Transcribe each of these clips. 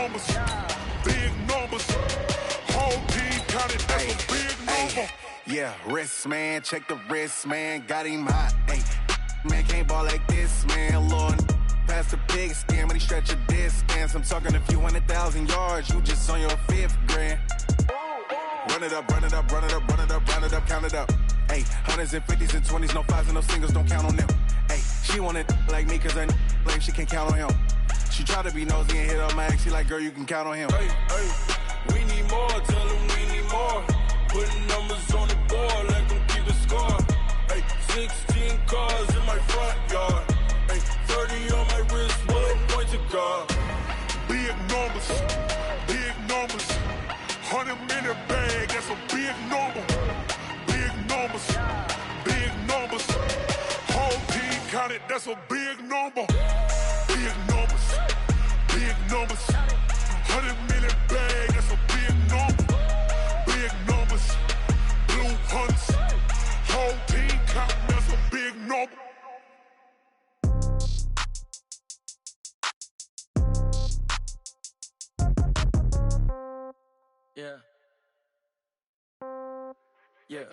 numbers. Big numbers. Whole team counted, that's a big number. Yeah, wrist, man. Check the wrist, man. Got him hot. Ay, man, can't ball like this, man. Lord, past the pig skin, but he stretch a distance. I'm talking a few 100,000 yards. You just on your 5th grand. Run it up, run it up, run it up, run it up, run it up, count it up. Ay, hundreds and 50s and 20s, no 5s and no singles, don't count on them. Ay, she want it like me, cause her like she can't count on him. She try to be nosy and hit up my ex, she like, girl, you can count on him. Hey, hey, we need more, tell them we need more. Putting numbers on the board, let them keep the score. Hey, 16 cars in my front yard. Hey, 30 on my wrist, bullet point to guard. Big numbers, big numbers. 100 minute bag, that's a big number. Big numbers, big numbers. Whole team counted, that's a big number. Big numbers, big numbers. 100 minute bag, that's a big number. Big numbers, blue hunts. Whole team counting, that's a big number. Yeah. Yeah. Yeah.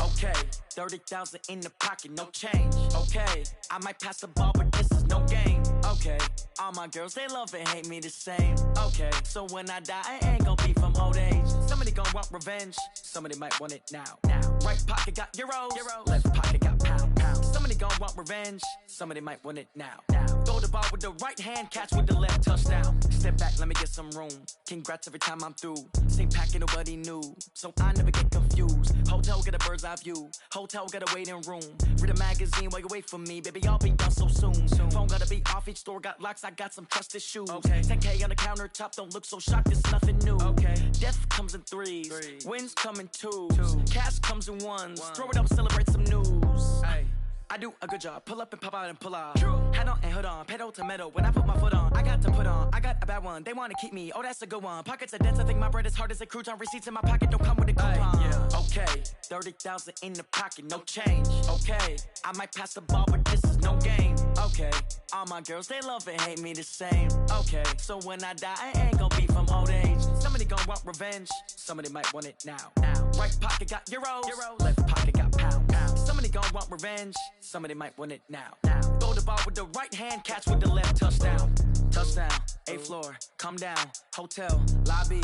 Okay. 30,000 in the pocket, no change. Okay. I might pass the ball, but this is no game. Okay. All my girls, they love and hate me the same. Okay. So when I die, I ain't gon' be from old age. Somebody gon' want revenge. Somebody might want it now. Right pocket got euros. Left pocket got pound. Somebody gon' want revenge. Somebody might want it now. Throw the ball with the right hand, catch with the left, touchdown. Step back, let me get some room. Congrats every time I'm through. Same packet, nobody knew, so I never get confused. Hotel get a bird's eye view. Hotel got a waiting room. Read a magazine while you wait for me, baby. I'll be done so soon. Phone gotta be off. Each store got locks. I got some trusted shoes. Okay. 10K on the countertop. Don't look so shocked. It's nothing new. Okay. Death comes in threes. Wins come in twos. Cash comes in ones. Throw it up, celebrate some news. Ay. I do a good job, pull up and pop out and pull off. Head on and hood on, pedal to metal. When I put my foot on, I got to put on. I got a bad one, they wanna keep me. Oh, that's a good one. Pockets are dense, I think my bread is hard as a crouton. Receipts in my pocket don't come with a coupon. Yeah. Okay, 30,000 in the pocket, no change. Okay, I might pass the ball, but this is no game. Okay, all my girls, they love and hate me the same. Okay, so when I die, I ain't gon' be from old age. Somebody gon' want revenge, somebody might want it now. Right pocket got euros. Left pocket got pound. Somebody gon' want revenge, somebody might want it now. Throw the ball with the right hand, catch with the left, touchdown. Touchdown, 8th floor, come down, hotel, lobby.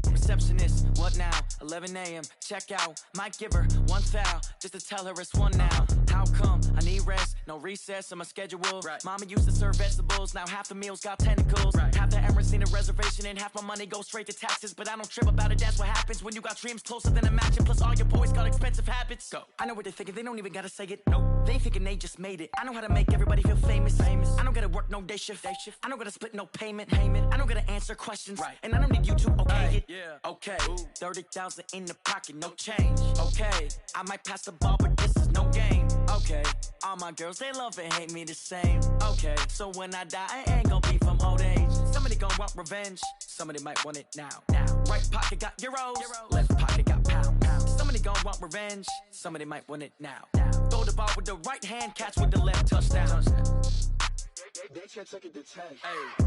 Receptionist, what now? 11 a.m., check out. Might give her one foul, just to tell her it's one now. How come? I need rest, no recess on my schedule. Right. Mama used to serve vegetables, now half the meals got tentacles. Right. Half the Emirates need a reservation and half my money goes straight to taxes. But I don't trip about it, that's what happens when you got dreams closer than a match. Plus all your boys got expensive habits. Go. I know what they're thinking, they don't even gotta say it. Nope. They thinking they just made it. I know how to make everybody feel famous. I don't gotta work no day shift. I don't gotta split no payment. I don't gotta answer questions. Right. And I don't need you to okay it. Yeah. Okay, 30,000 in the pocket, no change. Okay, I might pass the ball, but this is no game. Okay, all my girls, they love and hate me the same. Okay, so when I die, I ain't gon' be from old age. Somebody gon' want revenge, somebody might want it now. Right pocket got euros. Left pocket got pound. Somebody gon' want revenge, somebody might want it now. Throw the ball with the right hand, catch with the left, touchdown. They can't take it to 10. Hey.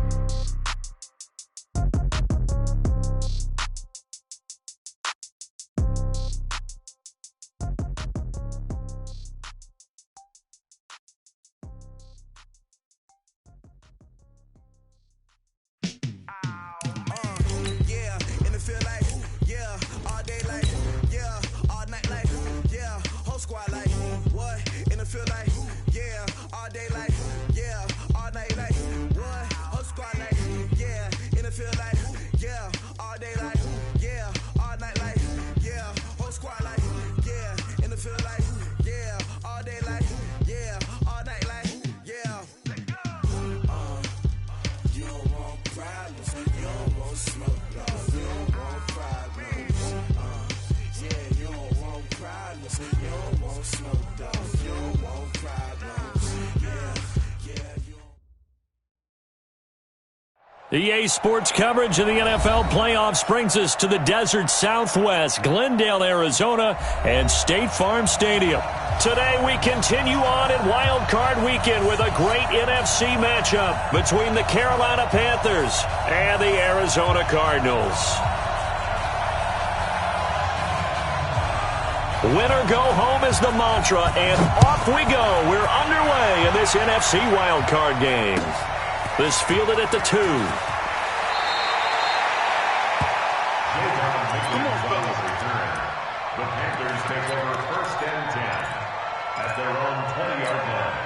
The EA Sports coverage of the NFL playoffs brings us to the desert Southwest, Glendale, Arizona, and State Farm Stadium. Today we continue on in Wild Card Weekend with a great NFC matchup between the Carolina Panthers and the Arizona Cardinals. Winner go home is the mantra, and off we go. We're underway in this NFC Wild Card game. This fielded at the 2. The Panthers take over 1st and 10 at their own 20-yard line.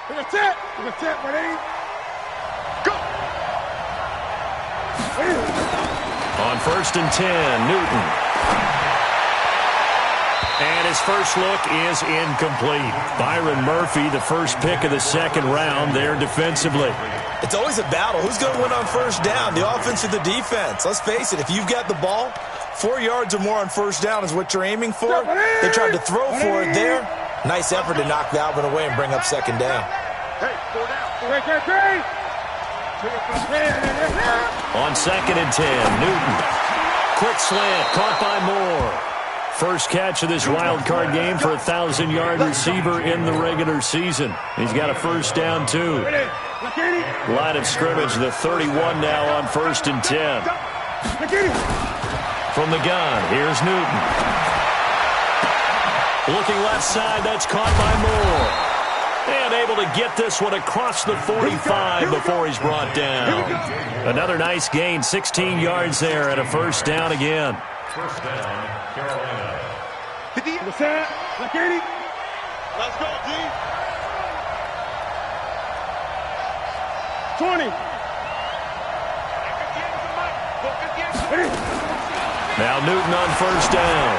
We're set, ready? Go! On 1st and 10, Newton. And his first look is incomplete. Byron Murphy, the first pick of the 2nd round there defensively. It's always a battle. Who's going to win on 1st down, the offense or the defense? Let's face it, if you've got the ball, 4 yards or more on 1st down is what you're aiming for. They tried to throw for it there. Nice effort to knock that one away and bring up 2nd down. Hey, 4 down. On 2nd and 10, Newton. Quick slant, caught by Moore. First catch of this wild card game for a 1,000-yard receiver in the regular season. He's got a 1st down, too. Line of scrimmage, the 31 now on 1st and 10. From the gun, here's Newton. Looking left side, that's caught by Moore. And able to get this one across the 45 before he's brought down. Another nice gain, 16 yards there and a 1st down again. 1st down, Carolina. Let's go, D. 20. Now Newton on 1st down.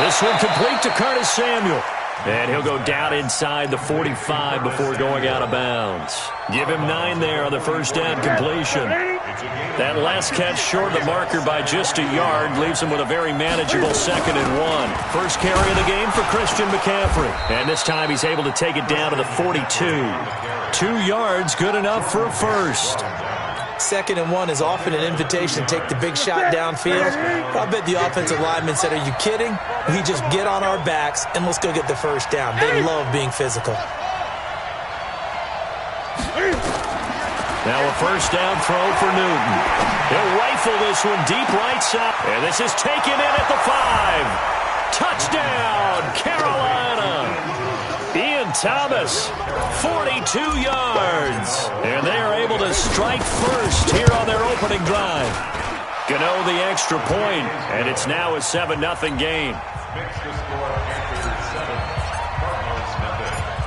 This one complete to Curtis Samuel. And he'll go down inside the 45 before going out of bounds. Give him 9 there on the 1st down completion. That last catch short of the marker by just a yard leaves him with a very manageable 2nd and 1. First carry of the game for Christian McCaffrey. And this time he's able to take it down to the 42. 2 yards, good enough for a 1st. 2nd and 1 is often an invitation to take the big shot downfield. I bet the offensive lineman said, are you kidding? We just get on our backs and let's go get the 1st down. They love being physical. Now a 1st down throw for Newton. He'll rifle this one deep right side. And this is taken in at the 5. Touchdown, Carolina. Ian Thomas, 42 yards. And they are able to strike first here on their opening drive. Gano the extra point, and it's now a 7-0 game.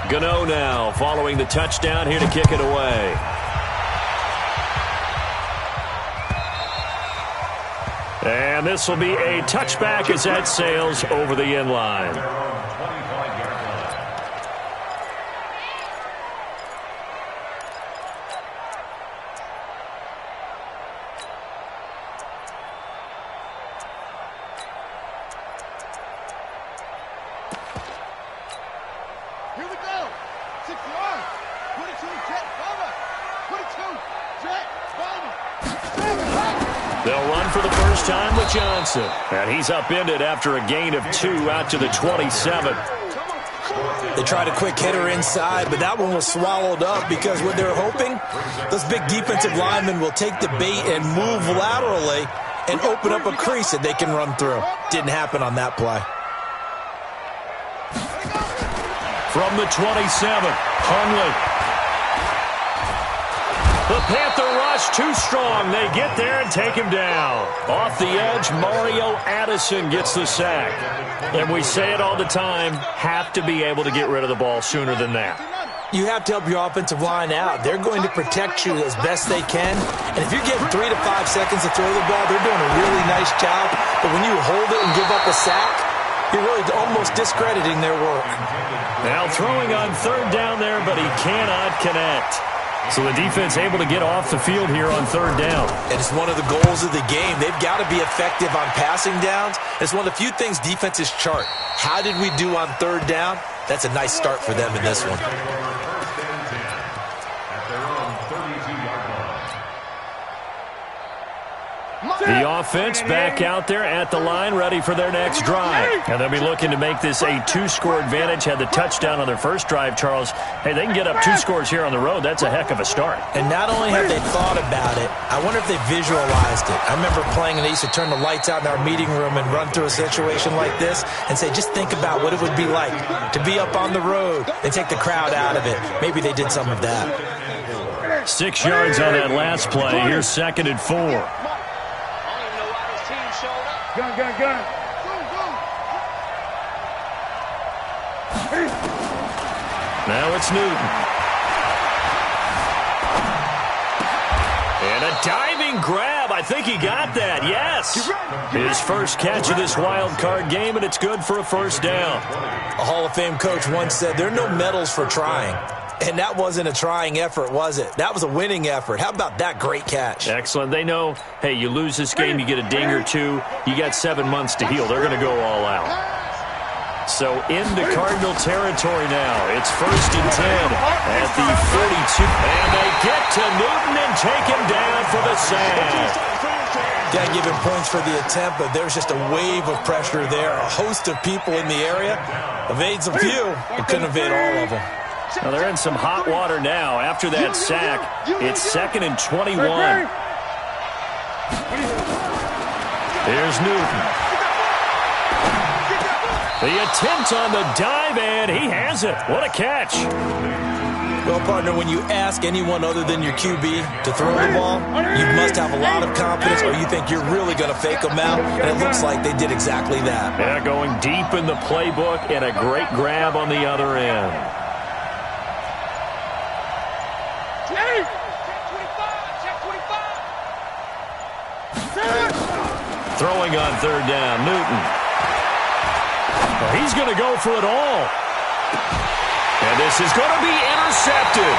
Gano now following the touchdown here to kick it away. And this will be a touchback as that sails over the end line. Here we go. 6 yards. 22, jet, bomber. 22, jet, bomber. They'll run for the first time with Johnson. And he's upended after a gain of 2 out to the 27. They tried a quick hitter inside, but that one was swallowed up because what they're hoping, those big defensive linemen will take the bait and move laterally and open up a crease that they can run through. Didn't happen on that play. From the 27, Hundley. The Panther rush too strong. They get there and take him down. Off the edge, Mario Addison gets the sack. And we say it all the time, have to be able to get rid of the ball sooner than that. You have to help your offensive line out. They're going to protect you as best they can. And if you're getting 3 to 5 seconds to throw the ball, they're doing a really nice job. But when you hold it and give up a sack, you're really almost discrediting their work. Now throwing on 3rd down there, but he cannot connect. So the defense able to get off the field here on 3rd down. And it's one of the goals of the game. They've got to be effective on passing downs. It's one of the few things defenses chart. How did we do on 3rd down? That's a nice start for them in this one. The offense back out there at the line, ready for their next drive. And they'll be looking to make this a 2-score advantage. Had the touchdown on their first drive, Charles. Hey, they can get up 2 scores here on the road. That's a heck of a start. And not only have they thought about it, I wonder if they visualized it. I remember playing, and they used to turn the lights out in our meeting room and run through a situation like this and say, just think about what it would be like to be up on the road and take the crowd out of it. Maybe they did some of that. 6 yards on that last play. Here's 2nd and 4. Gun. Now it's Newton. And a diving grab. I think he got that. Yes. His first catch of this wild card game, and it's good for a first down. A Hall of Fame coach once said, there are no medals for trying. And that wasn't a trying effort, was it? That was a winning effort. How about that great catch? Excellent. They know, hey, you lose this game, you get a ding or two. You got 7 months to heal. They're going to go all out. So into Cardinal territory now. It's 1st and 10 at the 42. And they get to Newton and take him down for the sack. Got to give him points for the attempt, but there's just a wave of pressure there. A host of people in the area. Evades a few, but couldn't evade all of them. Now they're in some hot water now. After that sack, it's 2nd and 21. Here's Newton. The attempt on the dive, and he has it. What a catch. Well, partner, when you ask anyone other than your QB to throw the ball, you must have a lot of confidence, or you think you're really going to fake them out, and it looks like they did exactly that. Yeah, going deep in the playbook, and a great grab on the other end. Throwing on 3rd down, Newton. Well, he's going to go for it all. And this is going to be intercepted.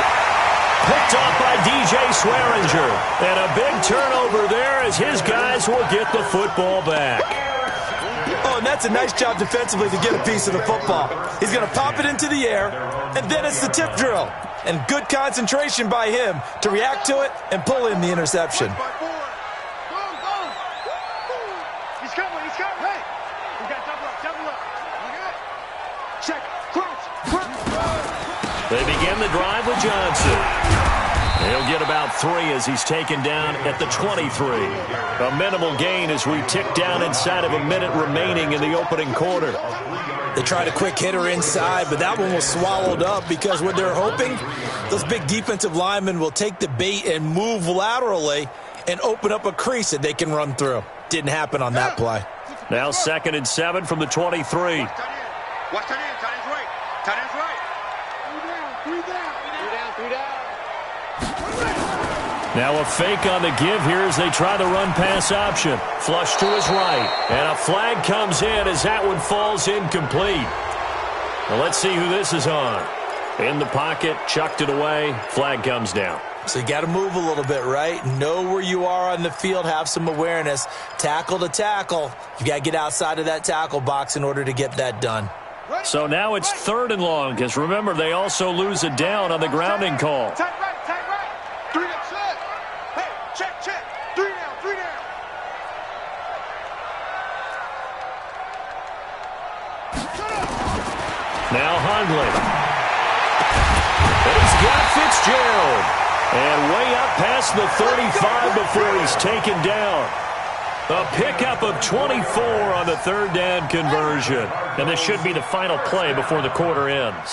Picked off by DJ Swearinger. And a big turnover there as his guys will get the football back. Oh, and that's a nice job defensively to get a piece of the football. He's going to pop it into the air, and then it's the tip drill. And good concentration by him to react to it and pull in the interception. They begin the drive with Johnson. He'll get about 3 as he's taken down at the 23. A minimal gain as we tick down inside of a minute remaining in the opening quarter. They tried a quick hitter inside, but that one was swallowed up because what they're hoping, those big defensive linemen will take the bait and move laterally and open up a crease that they can run through. Didn't happen on that play. Now 2nd and 7 from the 23. Watch tight end. Tight end's right. Tight end's right. 3 down. Now a fake on the give here as they try the run-pass option. Flush to his right. And a flag comes in as that one falls incomplete. Well, let's see who this is on. In the pocket, chucked it away. Flag comes down. So you got to move a little bit, right? Know where you are on the field. Have some awareness. Tackle to tackle. You got to get outside of that tackle box in order to get that done. So now it's 3rd and long, because remember, they also lose a down on the grounding call. Tight right. 3 down, set. Hey, check. 3 down. Now Hundley. And he's got Fitzgerald. And way up past the 35 before he's taken down. A pickup of 24 on the 3rd down conversion. And this should be the final play before the quarter ends.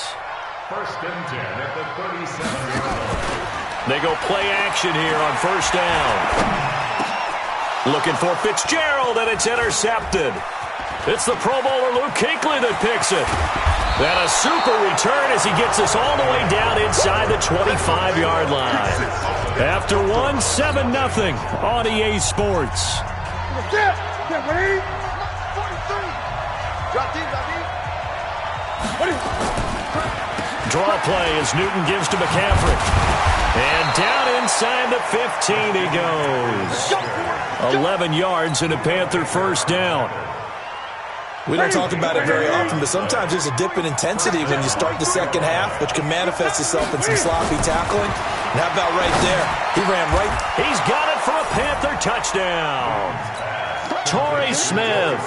1st and 10 at the 37-yard line. They go play action here on 1st down. Looking for Fitzgerald, and it's intercepted. It's the Pro Bowler Luke Kuechly that picks it. And a super return as he gets us all the way down inside the 25-yard line. After 7-0 on EA Sports. Get ready. 43. Drop deep. Draw play as Newton gives to McCaffrey. And down inside the 15 he goes. 11 yards and a Panther 1st down. We don't talk about it very often, but sometimes there's a dip in intensity when you start the second half, which can manifest itself in some sloppy tackling. And how about right there? He ran right. He's got it for a Panther touchdown. Torrey Smith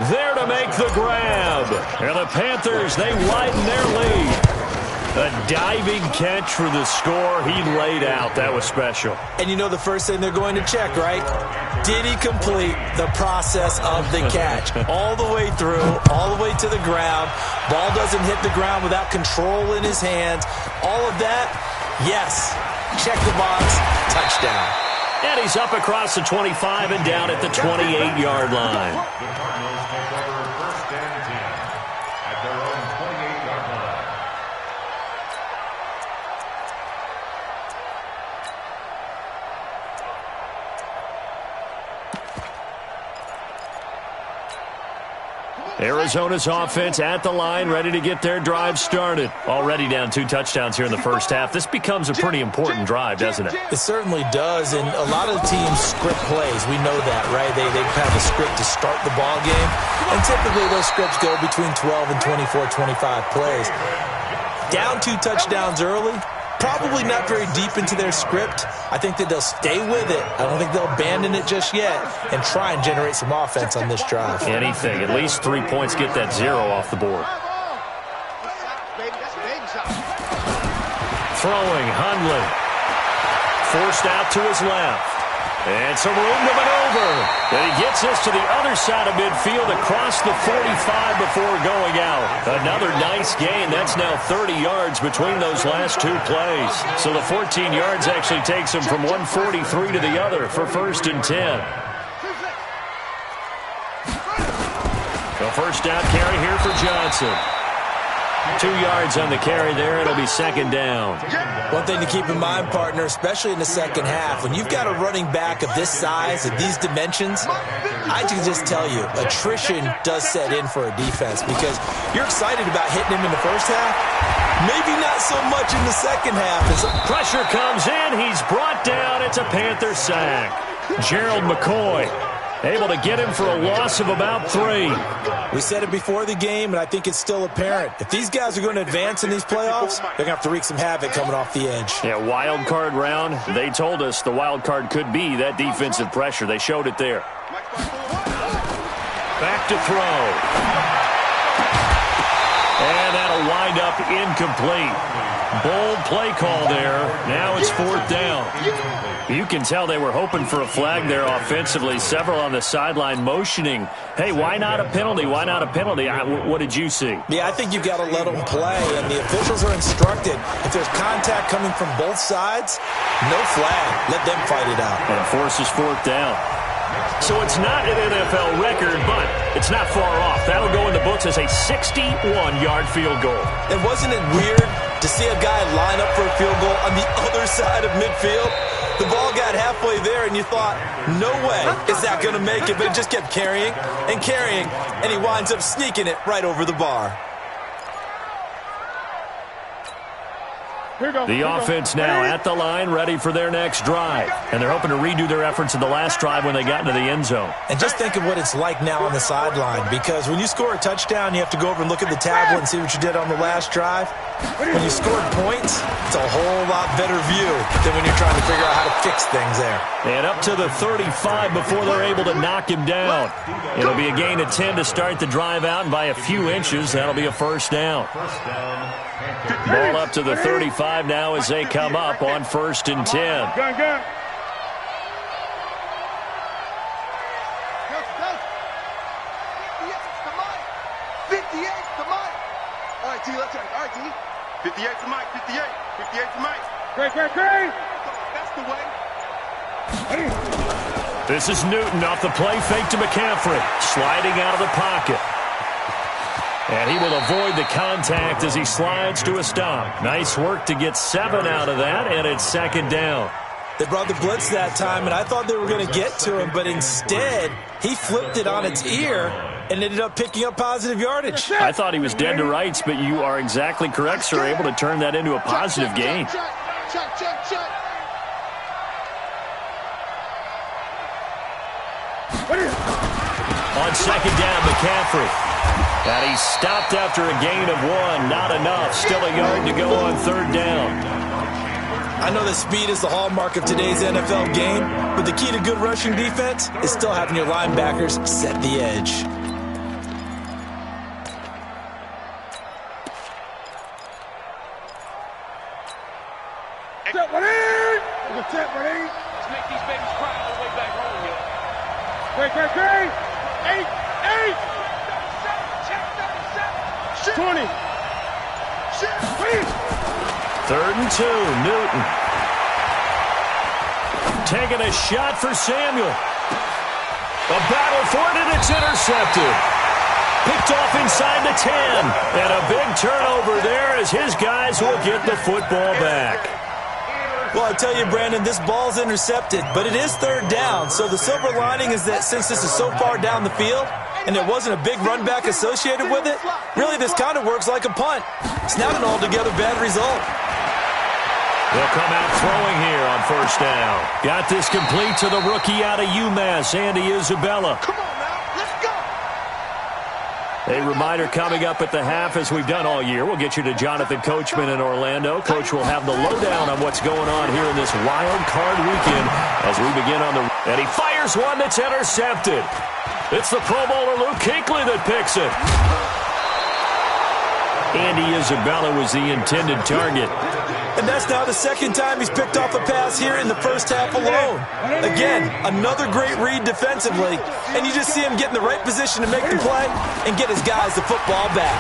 there to make the grab. And the Panthers, they widen their lead. A diving catch for the score. He laid out. That was special. And you know the first thing they're going to check, right? Did he complete the process of the catch? All the way through, all the way to the ground. Ball doesn't hit the ground without control in his hands. All of that, yes. Check the box, touchdown. And he's up across the 25 and down at the 28-yard line. The Cardinals take over first and 10 at their own 28-yard line. Arizona's offense at the line, ready to get their drive started. Already down 2 touchdowns here in the first half. This becomes a pretty important drive, doesn't it? It certainly does, and a lot of the teams script plays. We know that, right? They have a script to start the ball game, and typically those scripts go between 12 and 24, 25 plays. Down 2 touchdowns early, probably not very deep into their script. I think that they'll stay with it. I don't think they'll abandon it just yet and try and generate some offense on this drive. Anything. At least 3 points. Get that 0 off the board. Throwing, Hundley. Forced out to his left. And some room to maneuver. And he gets this to the other side of midfield across the 45 before going out. Another nice gain. That's now 30 yards between those last 2 plays. So the 14 yards actually takes him from 143 to the other for first and 10. The first down carry here for Johnson. 2 yards on the carry there. It'll be second down. One thing to keep in mind, partner, especially in the second half, when you've got a running back of this size, of these dimensions, I can just tell you, attrition does set in for a defense because you're excited about hitting him in the first half. Maybe not so much in the second half. Pressure comes in. He's brought down. It's a Panther sack. Gerald McCoy able to get him for a loss of about 3. We said it before the game, and I think it's still apparent. If these guys are going to advance in these playoffs, they're going to have to wreak some havoc coming off the edge. Yeah, wild card round. They told us the wild card could be that defensive pressure. They showed it there. Back to throw. And that'll wind up incomplete. Bold play call there. Now it's 4th down. You can tell they were hoping for a flag there offensively. Several on the sideline motioning. Hey, why not a penalty? Why not a penalty? What did you see? Yeah, I think you've got to let them play, and the officials are instructed. If there's contact coming from both sides, no flag. Let them fight it out. And it forces 4th down. So it's not an NFL record, but it's not far off. That'll go in the books as a 61-yard field goal. And wasn't it weird to see a guy line up for a field goal on the other side of midfield? The ball got halfway there, and you thought, no way is that going to make it. But it just kept carrying and carrying, and he winds up sneaking it right over the bar. The offense now at the line, ready for their next drive. And they're hoping to redo their efforts in the last drive when they got into the end zone. And just think of what it's like now on the sideline, because when you score a touchdown, you have to go over and look at the tablet and see what you did on the last drive. When you scored points, it's a whole lot better view than when you're trying to figure out how to fix things there. And up to the 35 before they're able to knock him down. It'll be a gain of 10 to start the drive out, and by a few inches, that'll be a first down. Ball up to the 35 now as they come up on 1st and 10. Go. 58 to Mike. All right, T, let's check. All right, T. 58 to Mike. 58 to Mike. Great. That's the way. This is Newton off the play fake to McCaffrey. Sliding out of the pocket. And he will avoid the contact as he slides to a stop. Nice work to get 7 out of that, and it's second down. They brought the blitz that time, and I thought they were going to get to him, but instead, he flipped it on its ear and ended up picking up positive yardage. I thought he was dead to rights, but you are exactly correct, sir. Able to turn that into a positive gain. Check. On second down, McCaffrey. And he's stopped after a gain of 1. Not enough. Still a yard to go on third down. I know that speed is the hallmark of today's NFL game, but the key to good rushing defense is still having your linebackers set the edge. Let's make these babies cry all the way back home here. Great. 8. 20. Third and 2, Newton. Taking a shot for Samuel. A battle for it, and it's intercepted. Picked off inside the 10. And a big turnover there as his guys will get the football back. Well, I tell you, Brandon, this ball's intercepted, but it is third down. So the silver lining is that since this is so far down the field and there wasn't a big run back associated with it, really this kind of works like a punt. It's not an altogether bad result. They'll come out throwing here on first down. Got this complete to the rookie out of UMass, Andy Isabella. Come on now, let's go. A reminder coming up at the half, as we've done all year. We'll get you to Jonathan Coachman in Orlando. Coach will have the lowdown on what's going on here in this wild card weekend as we begin on the... And he fires one that's intercepted. It's the Pro Bowler Luke Kuechly that picks it. Andy Isabella was the intended target. And that's now the second time he's picked off a pass here in the first half alone. Again, another great read defensively, and you just see him get in the right position to make the play and get his guys the football back.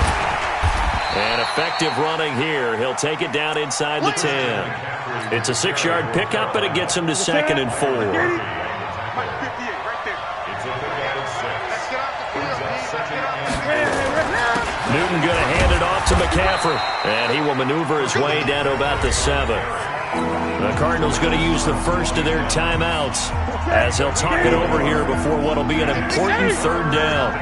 And effective running here. He'll take it down inside the 10. It's a 6-yard pickup, but it gets him to 2nd and 4. Newton going to hand it off to McCaffrey, and he will maneuver his way down to about the 7. The Cardinals going to use the first of their timeouts as they'll talk it over here before what will be an important third down.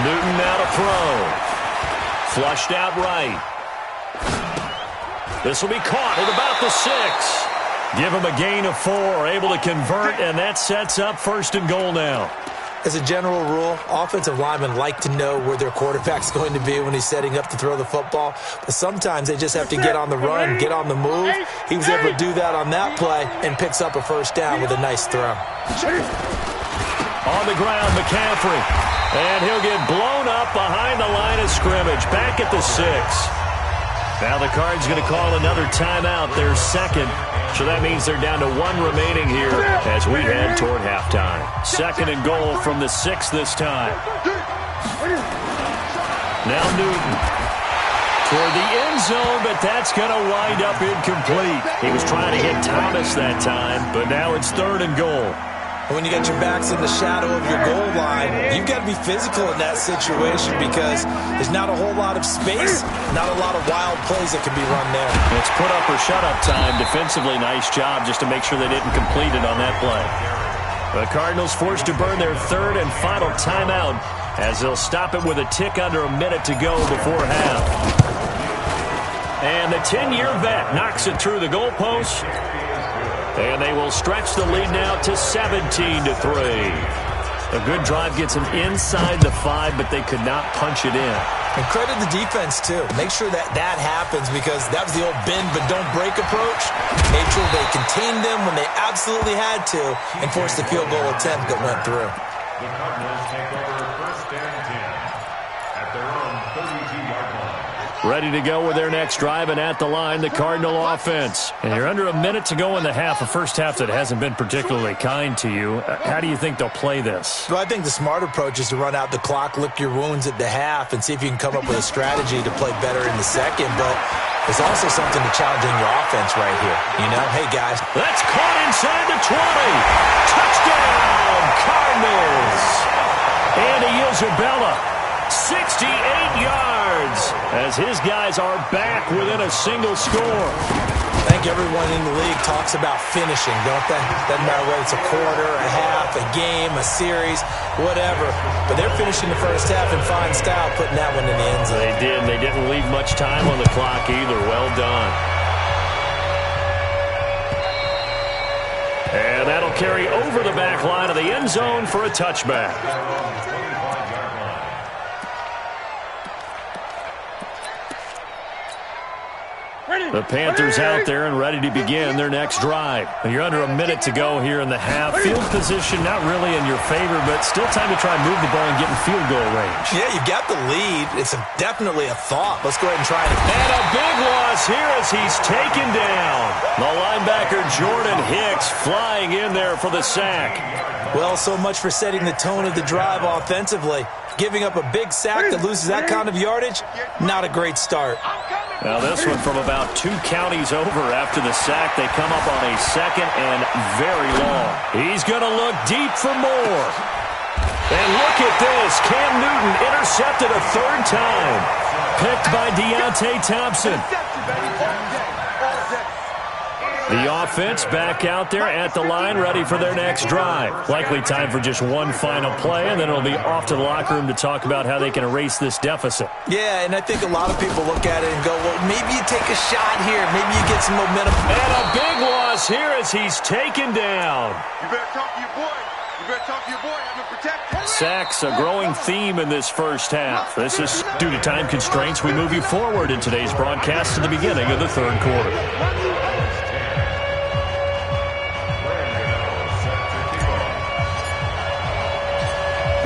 Newton now to throw. Flushed out right. This will be caught at about the 6. Give him a gain of 4, able to convert, and that sets up 1st and goal now. As a general rule, offensive linemen like to know where their quarterback's going to be when he's setting up to throw the football, but sometimes they just have to get on the run, get on the move. He was able to do that on that play and picks up a first down with a nice throw. On the ground, McCaffrey, and he'll get blown up behind the line of scrimmage, back at the 6. Now the Cards going to call another timeout, their second. So that means they're down to 1 remaining here as we head toward halftime. 2nd and goal from the 6 this time. Now Newton toward the end zone, but that's going to wind up incomplete. He was trying to hit Thomas that time, but now it's 3rd and goal. When you got your backs in the shadow of your goal line, you've got to be physical in that situation because there's not a whole lot of space, not a lot of wild plays that can be run there. It's put up or shut up time. Defensively, nice job just to make sure they didn't complete it on that play. The Cardinals forced to burn their 3rd and final timeout as they'll stop it with a tick under a minute to go before half. And the 10-year vet knocks it through the goalpost. And they will stretch the lead now to 17-3. A good drive gets them inside the 5, but they could not punch it in. And credit the defense, too. Make sure that happens because that was the old bend but don't break approach. Made sure they contained them when they absolutely had to and forced the field goal attempt that went through. The Cardinals take over 1st and 10 at their own 32-yard line. Ready to go with their next drive, and at the line, the Cardinal offense. And you're under a minute to go in the half, a first half that hasn't been particularly kind to you. How do you think they'll play this? Well, I think the smart approach is to run out the clock, lick your wounds at the half, and see if you can come up with a strategy to play better in the second. But there's also something to challenge in your offense right here. You know, hey, guys. That's caught inside the 20. Touchdown, Cardinals. Andy Isabella. 68 yards as his guys are back within a single score. I think everyone in the league talks about finishing, don't they? Doesn't matter whether it's a quarter, a half, a game, a series, whatever. But they're finishing the first half in fine style, putting that one in the end zone. They did. They didn't leave much time on the clock either. Well done. carry over the back line of the end zone for a touchback. The Panthers out there and ready to begin their next drive. You're under a minute to go here in the half. Field position not really in your favor, but still time to try and move the ball and get in field goal range. Yeah, you've got the lead. It's definitely a thought. Let's go ahead and try it. And a big loss here as he's taken down. The linebacker Jordan Hicks flying in there for the sack. Well, so much for setting the tone of the drive offensively. Giving up a big sack that loses that kind of yardage, not a great start. Now this one from about 2 counties over after the sack. They come up on a second and very long. He's going to look deep for more. And look at this. Cam Newton intercepted a 3rd time. Picked by Deontay Thompson. The offense back out there at the line, ready for their next drive. Likely time for just one final play, and then it'll be off to the locker room to talk about how they can erase this deficit. Yeah, and I think a lot of people look at it and go, well, maybe you take a shot here. Maybe you get some momentum. And a big loss here as he's taken down. You better talk to your boy. You better talk to your boy. Have him protect. Sacks, a growing theme in this first half. This is due to time constraints. We move you forward in today's broadcast to the beginning of the 3rd quarter.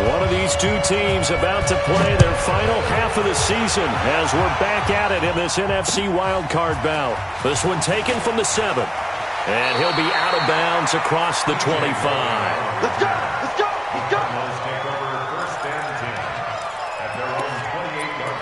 One of these two teams about to play their final half of the season as we're back at it in this NFC wildcard bout. This one taken from the 7. And he'll be out of bounds across the 25. Let's go! Let's go! Let's go! Take over 1st and 10 at their own 28-yard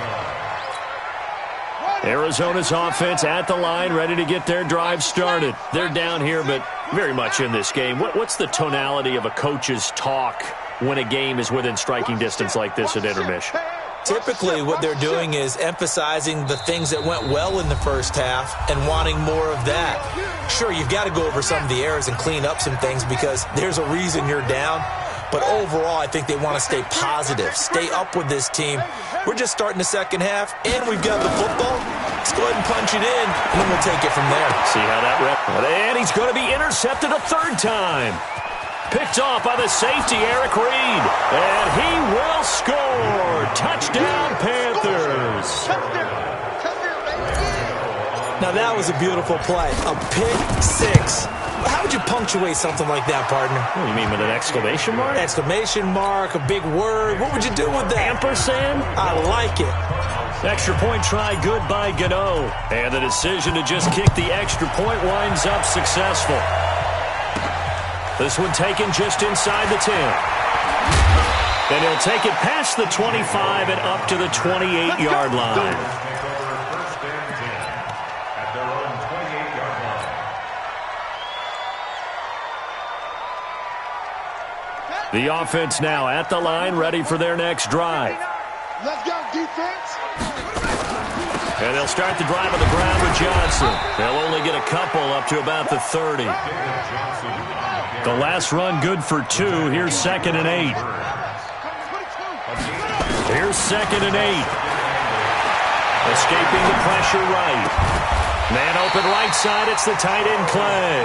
line. Arizona's offense at the line, ready to get their drive started. They're down here, but very much in this game. What's the tonality of a coach's talk when a game is within striking distance like this at intermission? Typically, what they're doing is emphasizing the things that went well in the first half and wanting more of that. Sure, you've got to go over some of the errors and clean up some things because there's a reason you're down. But overall, I think they want to stay positive, stay up with this team. We're just starting the second half, and we've got the football. Let's go ahead and punch it in, and then we'll take it from there. See how that rep. And he's going to be intercepted a 3rd time. Picked off by the safety, Eric Reed. And he will score. Touchdown, Panthers. Now, that was a beautiful play. A pick 6. How would you punctuate something like that, partner? What do you mean, with an exclamation mark? Exclamation mark, a big word. What would you do with that? Ampersand? I like it. Extra point try good by Gano. And the decision to just kick the extra point winds up successful. This one taken just inside the 10. And he'll take it past the 25 and up to the 28-yard line. The offense now at the line, ready for their next drive. Let's go, defense. And they'll start the drive on the ground with Johnson. They'll only get a couple up to about the 30. The last run good for 2. Here's 2nd and 8. Here's 2nd and 8. Escaping the pressure right. Man open right side. It's the tight end Clay.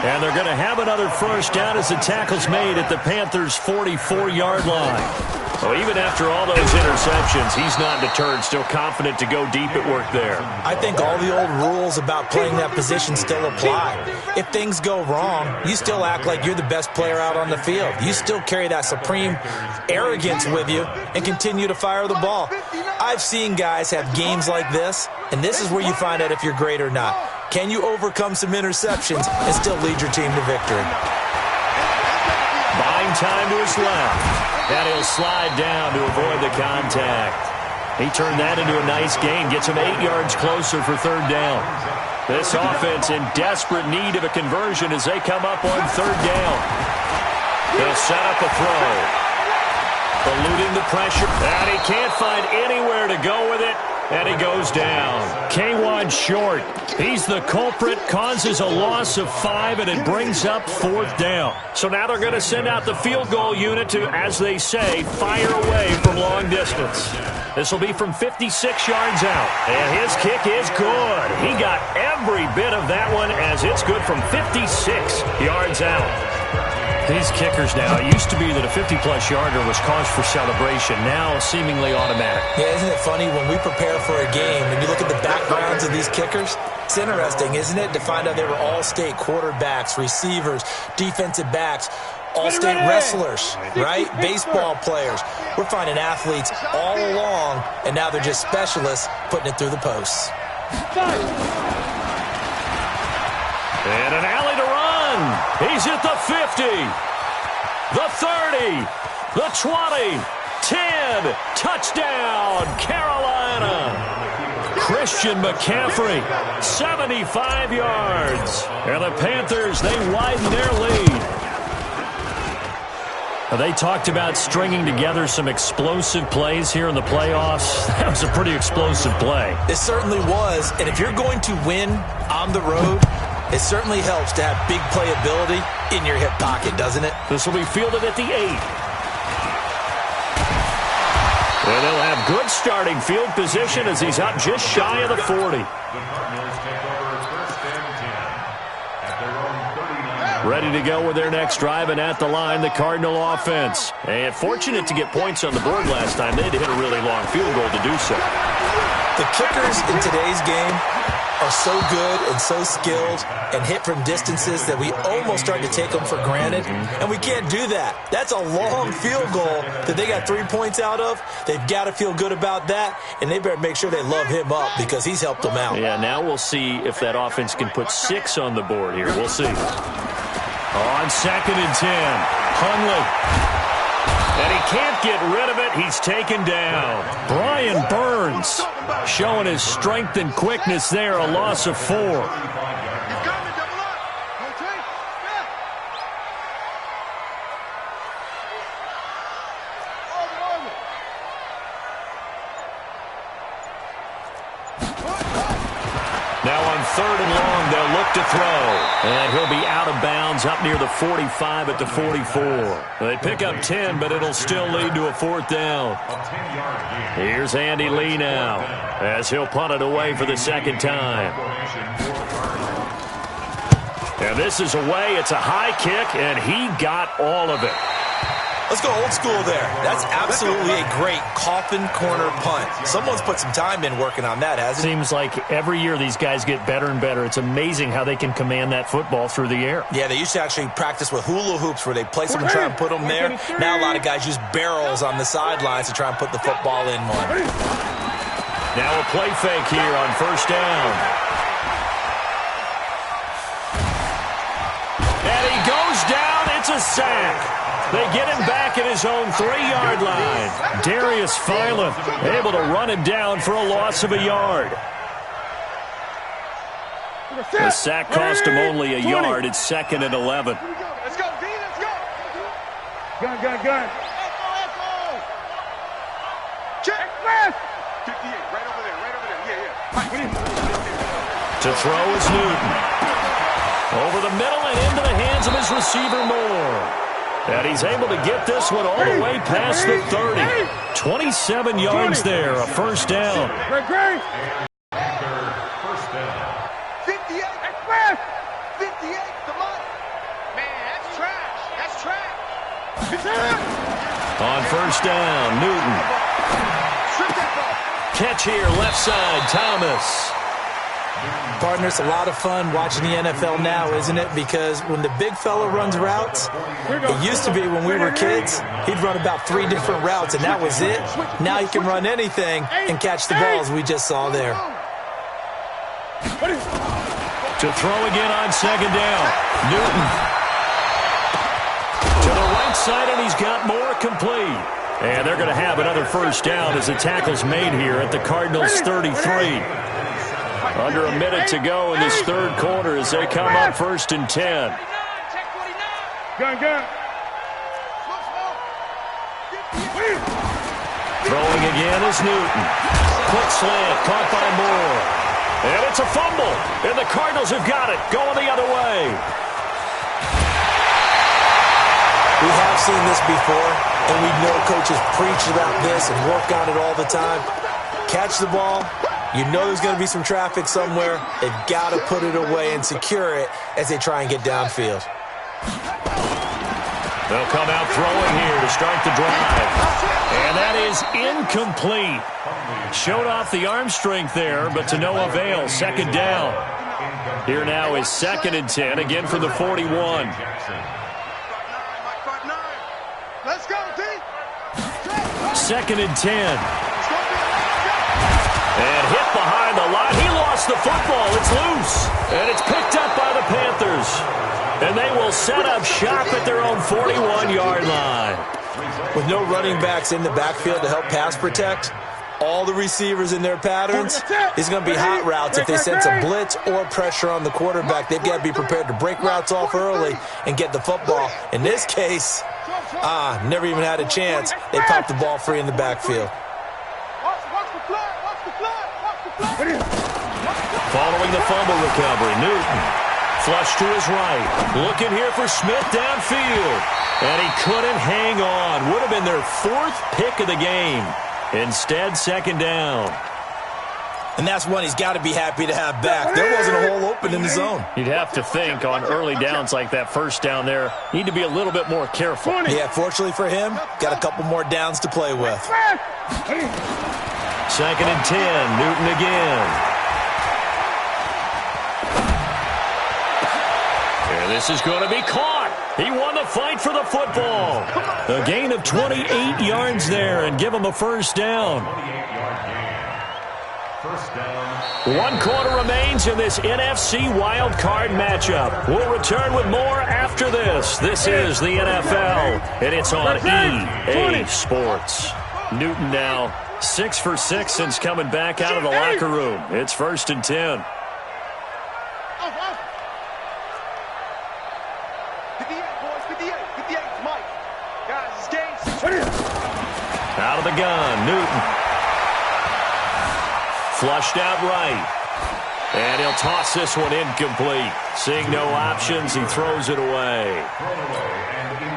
And they're going to have another first down as the tackle's made at the Panthers' 44-yard line. So even after all those interceptions, he's not deterred, still confident to go deep at work there. I think all the old rules about playing that position still apply. If things go wrong, you still act like you're the best player out on the field. You still carry that supreme arrogance with you and continue to fire the ball. I've seen guys have games like this, and this is where you find out if you're great or not. Can you overcome some interceptions and still lead your team to victory? Buying time to his left. And he'll slide down to avoid the contact. He turned that into a nice gain. Gets him 8 yards closer for 3rd down. This offense in desperate need of a conversion as they come up on 3rd down. They'll set up a throw. Eluding the pressure. And he can't find anywhere to go with it. And he goes down. K1 short. He's the culprit, causes a loss of 5, and it brings up 4th down. So now they're going to send out the field goal unit to, as they say, fire away from long distance. This will be from 56 yards out. And his kick is good. He got every bit of that one as it's good from 56 yards out. These kickers now, it used to be that a 50-plus yarder was cause for celebration. Now seemingly automatic. Yeah, isn't it funny when we prepare for a game and you look at the backgrounds of these kickers? It's interesting, isn't it, to find out they were all-state quarterbacks, receivers, defensive backs, all-state wrestlers, right? Baseball players. We're finding athletes all along, and now they're just specialists putting it through the posts. And an alley to run. He's at the 50, the 30, the 20, 10. Touchdown, Carolina. Christian McCaffrey, 75 yards. And the Panthers, they widen their lead. They talked about stringing together some explosive plays here in the playoffs. That was a pretty explosive play. It certainly was. And if you're going to win on the road, it certainly helps to have big playability in your hip pocket, doesn't it? This will be fielded at the 8. And they'll have good starting field position as he's up just shy of the 40. Ready to go with their next drive, and at the line, the Cardinal offense. And fortunate to get points on the board last time. They had to hit a really long field goal to do so. The kickers in today's game are so good and so skilled and hit from distances that we almost start to take them for granted, and we can't do that. That's a long field goal that they got 3 points out of. They've got to feel good about that, and they better make sure they love him up because he's helped them out. Yeah, now we'll see if that offense can put 6 on the board here. We'll see. On 2nd and 10, Hundley. And he can't get rid of it. He's taken down. Brian Burns showing his strength and quickness there. A loss of 4. Now on 3rd and long, they'll look to throw. And he'll be out of bounds up near the 45 at the 44. They pick up 10, but it'll still lead to a 4th down. Here's Andy Lee now as he'll punt it away for the 2nd time. And this is away. It's a high kick, and he got all of it. Let's go old school there. That's absolutely a great coffin corner punt. Someone's put some time in working on that, hasn't it? Seems like every year these guys get better and better. It's amazing how they can command that football through the air. Yeah, they used to actually practice with hula hoops where they place them and try and put them there. Now a lot of guys use barrels on the sidelines to try and put the football in one. Now a play fake here on 1st down. And he goes down. It's a sack. They get him back at his own 3-yard line. Darius Philon able to run him down for a loss of a yard. The sack cost him only a yard. It's 2nd and 11. Let's go, D, let's go. Gun. Check. 58, right over there. Yeah. To throw is Newton. Over the middle and into the hands of his receiver, Moore. And he's able to get this one all the way past the 30. 27 yards there, a 1st down. Great. 58, express. 58, come on. Man, that's trash. On 1st down, Newton. Catch here, left side, Thomas. Partner, it's a lot of fun watching the NFL now, isn't it? Because when the big fella runs routes, it used to be when we were kids, he'd run about 3 different routes, and that was it. Now he can run anything and catch the balls we just saw there. To throw again on 2nd down, Newton. To the right side, and he's got more complete. And they're going to have another 1st down as the tackle's made here at the Cardinals' 33. Under a minute to go in this 3rd quarter as they come up 1st and 10. Gun. Throwing again is Newton. Quick slant, caught by Moore. And it's a fumble. And the Cardinals have got it, going the other way. We have seen this before, and we know coaches preach about this and work on it all the time. Catch the ball. You know there's going to be some traffic somewhere. They've got to put it away and secure it as they try and get downfield. They'll come out throwing here to start the drive. And that is incomplete. Showed off the arm strength there, but to no avail. Second down. Here now is 2nd and 10, again for the 41. Let's go, D. 2nd and 10. And hit behind the line. He lost the football. It's loose. And it's picked up by the Panthers. And they will set up shop at their own 41-yard line. With no running backs in the backfield to help pass protect, all the receivers in their patterns is going to be hot routes. If they sense a blitz or pressure on the quarterback, they've got to be prepared to break routes off early and get the football. In this case, never even had a chance. They popped the ball free in the backfield. Following the fumble recovery, Newton. Flush to his right. Looking here for Smith downfield. And he couldn't hang on. Would have been their 4th pick of the game. Instead, 2nd down. And that's one he's got to be happy to have back. There wasn't a hole open in the zone. You'd have to think on early downs like that first down there, need to be a little bit more careful. Yeah, fortunately for him, got a couple more downs to play with. 2nd and 10, Newton again. And this is going to be caught. He won the fight for the football. A gain of 28 yards there and give him a first down. 1 quarter remains in this NFC wild card matchup. We'll return with more after this. This is the NFL, and it's on EA Sports. Newton now 6 for 6 since coming back out of the locker room. It's 1st and 10. Out of the gun, Newton. Flushed out right. And he'll toss this one incomplete. Seeing no options, he throws it away.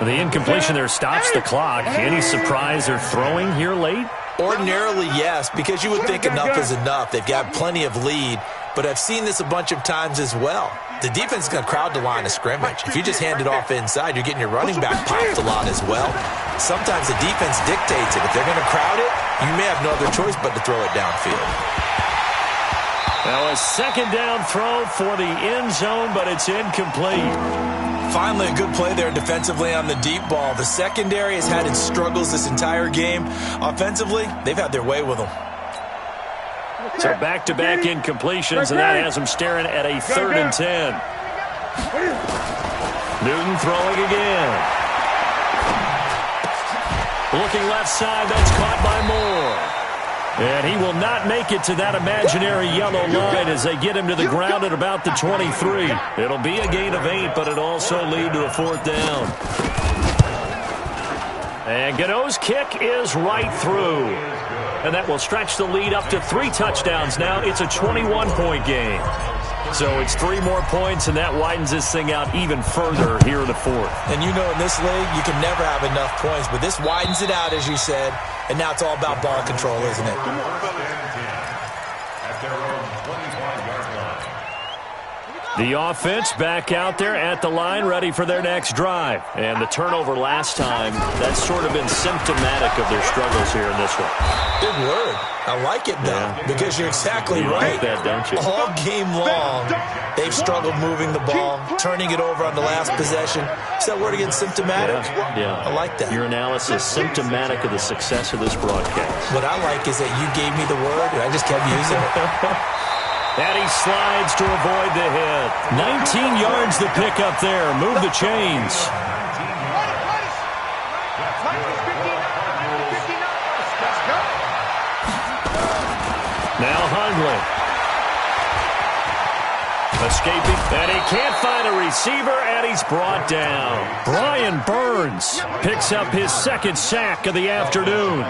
The incompletion there stops the clock. Any surprise they're throwing here late? Ordinarily, yes, because you would think enough is enough. They've got plenty of lead, but I've seen this a bunch of times as well. The defense is going to crowd the line of scrimmage. If you just hand it off inside, you're getting your running back popped a lot as well. Sometimes the defense dictates it. If they're going to crowd it, you may have no other choice but to throw it downfield. Now a 2nd down throw for the end zone, but it's incomplete. Finally, a good play there defensively on the deep ball. The secondary has had its struggles this entire game. Offensively, they've had their way with them. So back-to-back incompletions, and that has them staring at a 3rd and 10. Newton throwing again. Looking left side, that's caught by Moore. And he will not make it to that imaginary yellow line as they get him to the ground at about the 23. It'll be a gain of 8, but it'll also lead to a 4th down. And Gano's kick is right through. And that will stretch the lead up to 3 touchdowns now. It's a 21-point game. So it's 3 more points, and that widens this thing out even further here in the 4th. And you know in this league, you can never have enough points, but this widens it out, as you said, and now it's all about ball control, isn't it? The offense back out there at the line, ready for their next drive. And the turnover last time, that's sort of been symptomatic of their struggles here in this one. Good word. I like it, though, because you're exactly right. Like that, don't you? All game long, they've struggled moving the ball, turning it over on the last possession. Is that word again, symptomatic? Yeah. I like that. Your analysis, symptomatic of the success of this broadcast. What I like is that you gave me the word, and I just kept using it. And he slides to avoid the hit. 19 yards to pick up there. Move the chains. Now Hundley. Escaping. And he can't find a receiver, and he's brought down. Brian Burns picks up his 2nd sack of the afternoon.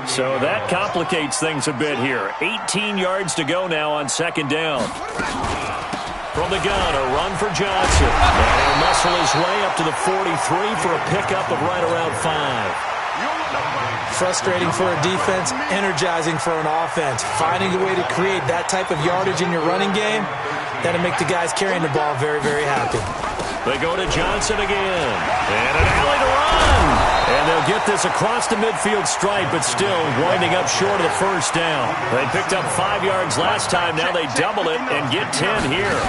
So that complicates things a bit here. 18 yards to go now on second down. From the gun, a run for Johnson. And he'll muscle his way up to the 43 for a pickup of right around 5. Frustrating for a defense, energizing for an offense. Finding a way to create that type of yardage in your running game, that'll make the guys carrying the ball very, very happy. They go to Johnson again. And an alley to run. And they'll get this across the midfield stripe, but still winding up short of the first down. They picked up 5 yards last time. Now they double it and get 10 here.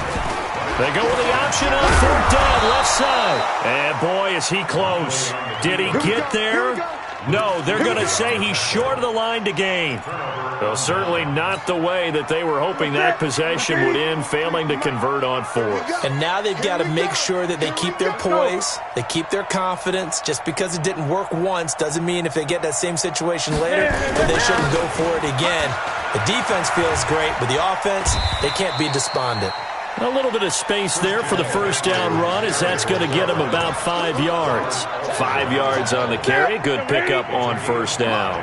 They go with the option on third down, left side. And boy, is he close. Did he get there? No, they're going to say he's short of the line to gain. Well, certainly not the way that they were hoping that possession would end, failing to convert on fourth. And now they've got to make sure that they keep their poise, they keep their confidence. Just because it didn't work once doesn't mean if they get that same situation later that they shouldn't go for it again. The defense feels great, but the offense, they can't be despondent. A little bit of space there for the first down run, as that's going to get him about 5 yards. 5 yards on the carry. Good pickup on first down.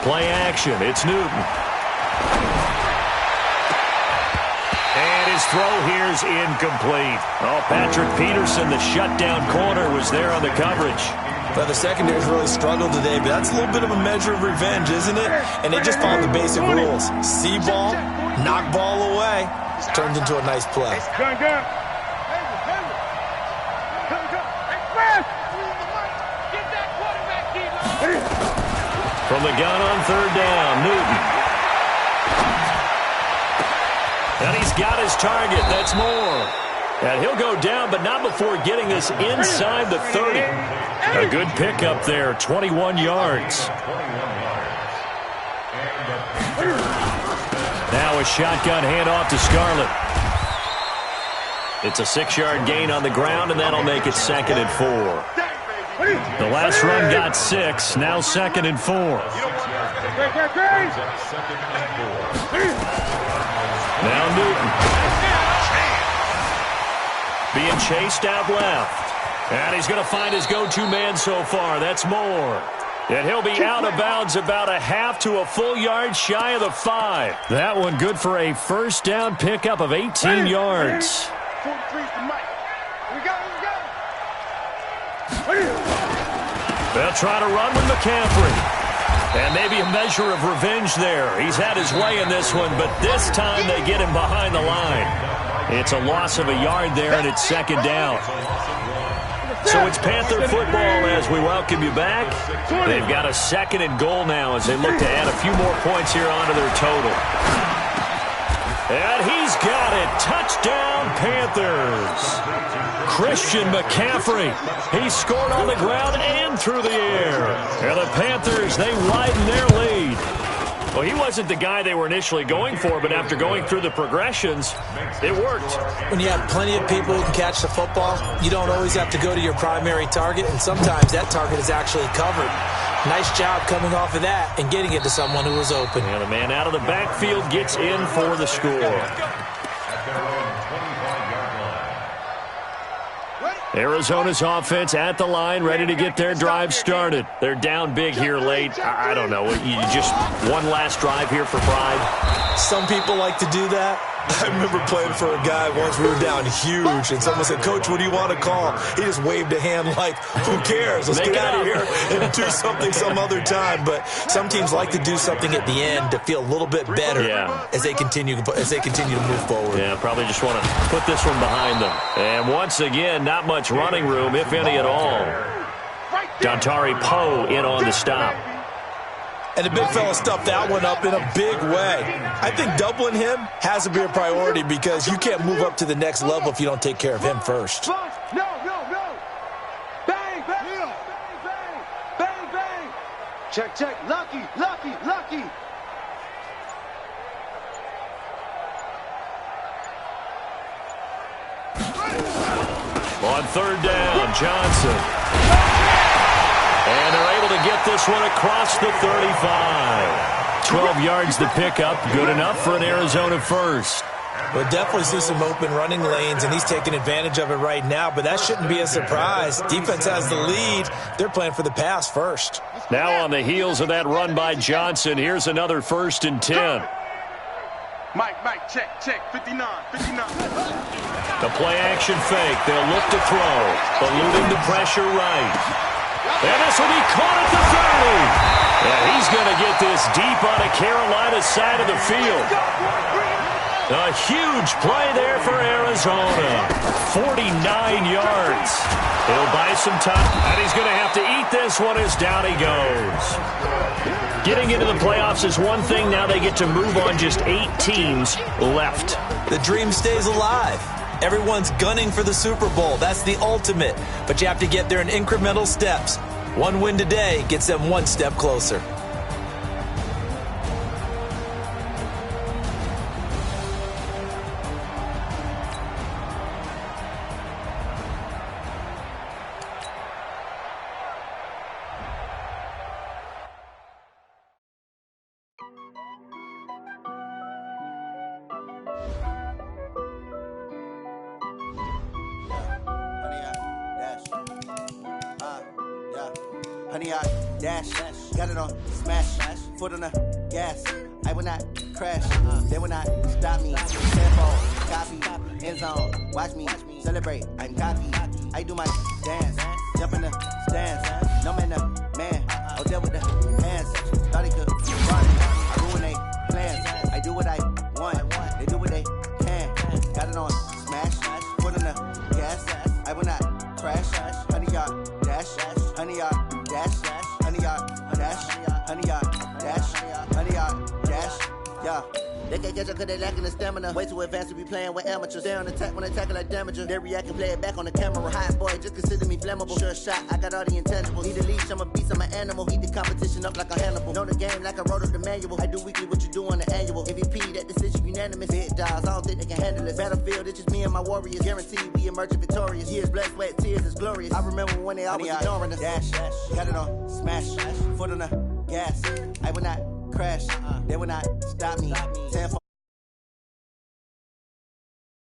Play action. It's Newton. And his throw here's incomplete. Oh, Patrick Peterson, the shutdown corner, was there on the coverage. Well, the secondary's really struggled today, but that's a little bit of a measure of revenge, isn't it? And they just followed the basic rules. See ball, knock ball away. Turns into a nice play. From the gun on third down, Newton. And he's got his target. That's Moore. And he'll go down, but not before getting this inside the 30. A good pickup there, 21 yards. Now a shotgun handoff to Scarlett. It's a 6-yard gain on the ground, and that'll make it 2nd and 4. The last run got 6, now 2nd and 4. Now Newton. Being chased out left. And he's going to find his go-to man so far. That's Moore. And he'll be out of bounds about a half to a full yard shy of the 5. That one good for a first down pickup of 18 yards. They'll try to run with McCaffrey. And maybe a measure of revenge there. He's had his way in this one, but this time they get him behind the line. It's a loss of a yard there, and it's 2nd down. So it's Panther football as we welcome you back. They've got a 2nd and goal now as they look to add a few more points here onto their total. And he's got it. Touchdown, Panthers. Christian McCaffrey. He scored on the ground and through the air. And the Panthers, they widen their lead. Well, he wasn't the guy they were initially going for, but after going through the progressions, it worked. When you have plenty of people who can catch the football, you don't always have to go to your primary target, and sometimes that target is actually covered. Nice job coming off of that and getting it to someone who was open. And the man out of the backfield gets in for the score. Arizona's offense at the line, ready to get their drive started. They're down big here late. I don't know. You just one last drive here for pride? Some people like to do that. I remember playing for a guy once. We were down huge, and someone said, "Coach, what do you want to call?" He just waved a hand like, "Who cares? Let's get out of here and do something some other time." But some teams like to do something at the end to feel a little bit better as they continue to move forward. Yeah, probably just want to put this one behind them. And once again, not much running room, if any at all. Dontari Poe in on the stop. And the big fella stuffed that one up in a big way. I think doubling him has to be a priority because you can't move up to the next level if you don't take care of him first. No. Bang, bang, bang, bang, bang, bang. Check. Lucky. On third down, Johnson. And they're able to get this one across the 35. 12 yards to pick up. Good enough for an Arizona first. We'll definitely see some open running lanes, and he's taking advantage of it right now, but that shouldn't be a surprise. Defense has the lead. They're playing for the pass first. Now on the heels of that run by Johnson, here's another 1st and 10. Mike, check, 59. The play-action fake. They'll look to throw. Eluding the pressure right. And this will be caught at the 30. And he's going to get this deep on the Carolina side of the field. A huge play there for Arizona. 49 yards. He'll buy some time, and he's going to have to eat this one as down he goes. Getting into the playoffs is one thing. Now they get to move on. Just 8 teams left. The dream stays alive. Everyone's gunning for the Super Bowl. That's the ultimate. But you have to get there in incremental steps. One win today gets them one step closer. Honey, I dash, got it on smash, foot on the gas. I will not crash, they will not stop me. Tempo, copy, end zone, watch me celebrate. I'm cocky, I do my dance, jump in the stands. No man, the man, I'll deal with the hands. Thought he could run, I ruin they plans. I do what I want, they do what they can. Got it on smash, foot on the gas. I will not crash, honey, y'all dash, honey, y'all. Dash, honey, yard, dash, honey, yard, dash, honey, yard, dash, yeah. They can't catch up cause they lacking the stamina. Way too advanced to be playing with amateurs. They on attack when they tackle like damager. They react and play it back on the camera. Hot boy, just consider me flammable. Sure shot, I got all the intangibles. Need a leash, I'm a beast, I'm an animal. Eat the competition up like a Hannibal. Know the game like I wrote up the manual. I do weekly what you do on the annual. MVP, that decision unanimous. Big dogs, I don't think they can handle it. Battlefield, it's just me and my warriors. Guaranteed we emerging victorious. Years, blood, sweat, tears, it's glorious. I remember when they always ignoring us. Dash, got it on smash, foot on the gas. I will not crash, they will not stop me. 10-4